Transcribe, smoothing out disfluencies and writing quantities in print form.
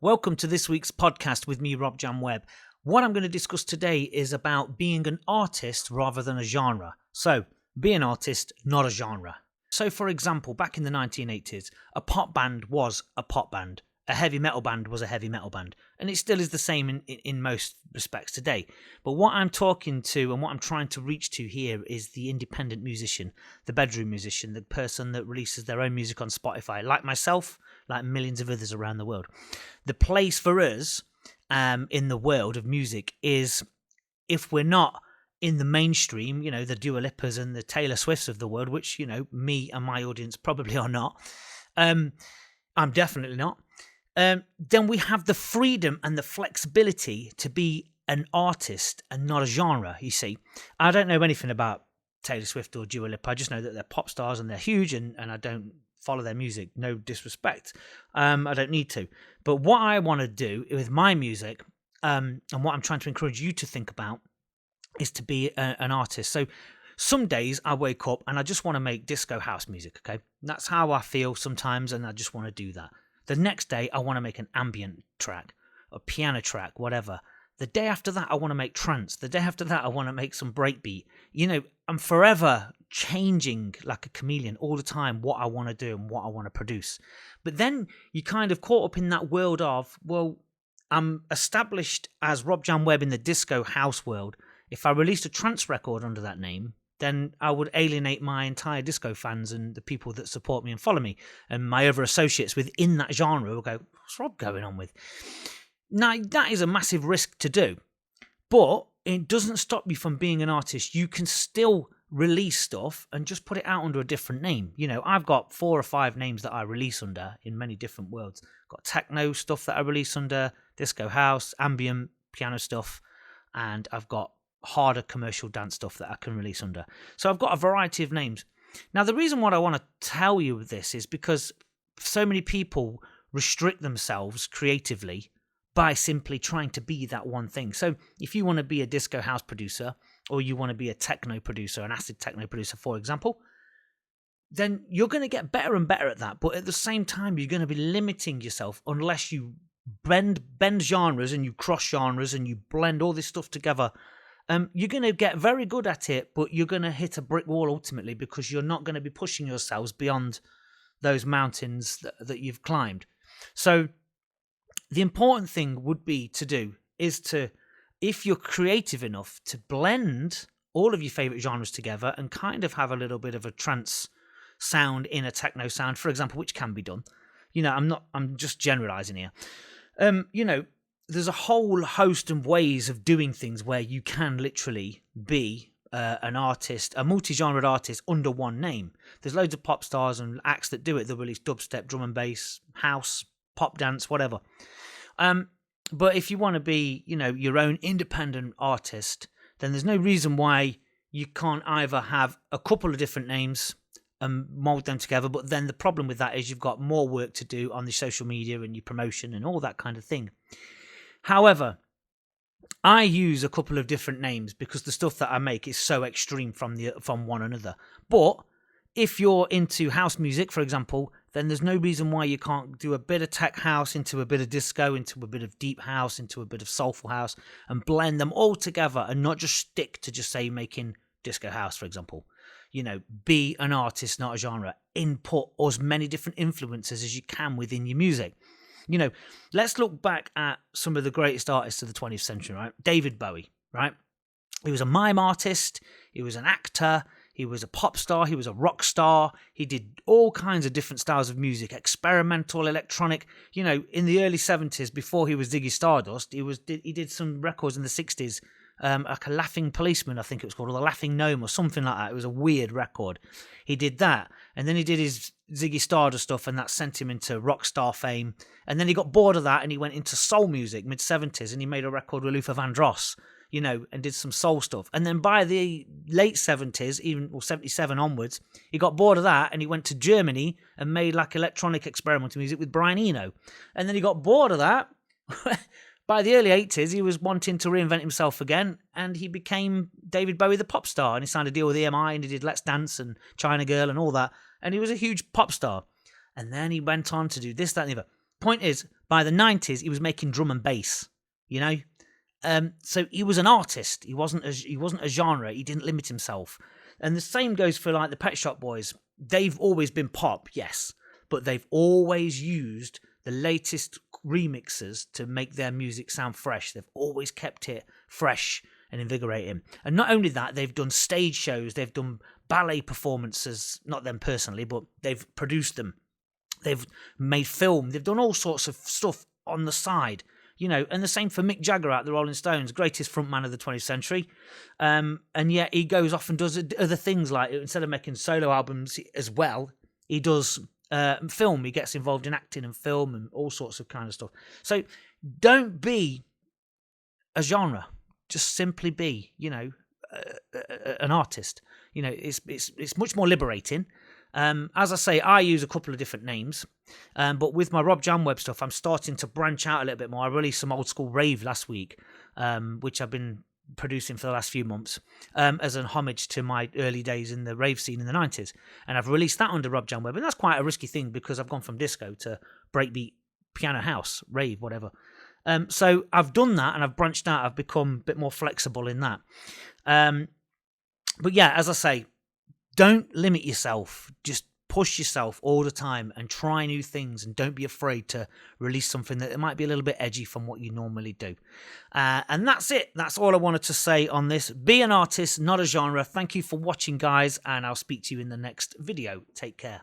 Welcome to this week's podcast with me, Rob Jan Webb. What I'm going to discuss today is about being an artist rather than a genre. So, be an artist, not a genre. So, for example, back in the 1980s, a pop band was a pop band. A heavy metal band was a heavy metal band. And it still is the same in most respects today. But what I'm talking to and what I'm trying to reach to here is the independent musician, the bedroom musician, the person that releases their own music on Spotify, like myself, like millions of others around the world. The place for us in the world of music is, if we're not in the mainstream, the Dua Lipas and the Taylor Swifts of the world, which, me and my audience probably are not. I'm definitely not. Then we have the freedom and the flexibility to be an artist and not a genre, you see. I don't know anything about Taylor Swift or Dua Lipa. I just know that they're pop stars and they're huge, and I don't follow their music. No disrespect. I don't need to. But what I want to do with my music, and what I'm trying to encourage you to think about, is to be an artist. So some days I wake up and I just want to make disco house music, okay? That's how I feel sometimes, and I just want to do that. The next day I want to make an ambient track, a piano track, whatever. The day after that I want to make trance. The day after that I want to make some breakbeat. I'm forever changing like a chameleon all the time what I want to do and what I want to produce. But then you kind of caught up in that world of, well, I'm established as Rob Jan Webb in the disco house world. If I released a trance record under that name, then I would alienate my entire disco fans and the people that support me and follow me. And my other associates within that genre will go, what's Rob going on with? Now, that is a massive risk to do. But it doesn't stop you from being an artist. You can still release stuff and just put it out under a different name. I've got 4 or 5 names that I release under in many different worlds. I've got techno stuff that I release under, disco house, ambient, piano stuff, and I've got harder commercial dance stuff that I can release under. So I've got a variety of names. Now, the reason why I want to tell you this is because so many people restrict themselves creatively by simply trying to be that one thing. So if you want to be a disco house producer, or you want to be a techno producer, an acid techno producer, for example, then you're going to get better and better at that. But at the same time, you're going to be limiting yourself unless you bend genres and you cross genres and you blend all this stuff together. You're going to get very good at it, but you're going to hit a brick wall ultimately, because you're not going to be pushing yourselves beyond those mountains that you've climbed. So the important thing would be to do is to, if you're creative enough, to blend all of your favorite genres together and kind of have a little bit of a trance sound in a techno sound, for example, which can be done. I'm just generalizing here. There's a whole host of ways of doing things where you can literally be an artist, a multi-genre artist under one name. There's loads of pop stars and acts that do it. They'll release dubstep, drum and bass, house, pop dance, whatever. But if you want to be, your own independent artist, then there's no reason why you can't either have a couple of different names and mold them together. But then the problem with that is you've got more work to do on the social media and your promotion and all that kind of thing. However, I use a couple of different names because the stuff that I make is so extreme from one another. But if you're into house music, for example, then there's no reason why you can't do a bit of tech house into a bit of disco, into a bit of deep house, into a bit of soulful house, and blend them all together and not just stick to just, say, making disco house, for example. Be an artist, not a genre. Input as many different influences as you can within your music. Let's look back at some of the greatest artists of the 20th century, right? David Bowie, right? He was a mime artist. He was an actor. He was a pop star. He was a rock star. He did all kinds of different styles of music, experimental, electronic. In the early 70s, before he was Ziggy Stardust, he did some records in the 60s, like a Laughing Policeman, I think it was called, or the Laughing Gnome or something like that. It was a weird record. He did that. And then he did his Ziggy Stardust stuff, and that sent him into rock star fame. And then he got bored of that and he went into soul music, mid-70s, and he made a record with Luther Vandross, and did some soul stuff. And then by the late 70s, even 77 onwards, he got bored of that and he went to Germany and made like electronic experimental music with Brian Eno. And then he got bored of that. By the early 80s, he was wanting to reinvent himself again, and he became David Bowie, the pop star, and he signed a deal with EMI, and he did Let's Dance and China Girl and all that, and he was a huge pop star. And then he went on to do this, that, and the other. Point is, by the 90s, he was making drum and bass, you know? So he was an artist. He wasn't a genre. He didn't limit himself. And the same goes for like the Pet Shop Boys. They've always been pop, yes, but they've always used the latest remixes to make their music sound fresh. They've always kept it fresh and invigorating. And not only that, they've done stage shows, they've done ballet performances, not them personally, but they've produced them. They've made film, they've done all sorts of stuff on the side, you know, and the same for Mick Jagger at the Rolling Stones, greatest frontman of the 20th century. And yet he goes off and does other things, like instead of making solo albums as well, he does film. He gets involved in acting and film and all sorts of kind of stuff. So don't be a genre. Just simply be, you know, an artist. You know, it's much more liberating. As I say, I use a couple of different names, but with my Rob Jam Web stuff, I'm starting to branch out a little bit more. I released some old school rave last week, which I've been producing for the last few months, as an homage to my early days in the rave scene in the 90s. And I've released that under Rob Jam Web, and that's quite a risky thing because I've gone from disco to breakbeat, piano house, rave, whatever. So I've done that and I've branched out. I've become a bit more flexible in that. But yeah, as I say, don't limit yourself. Just push yourself all the time and try new things, and don't be afraid to release something that might be a little bit edgy from what you normally do. And that's it. That's all I wanted to say on this. Be an artist, not a genre. Thank you for watching, guys, and I'll speak to you in the next video. Take care.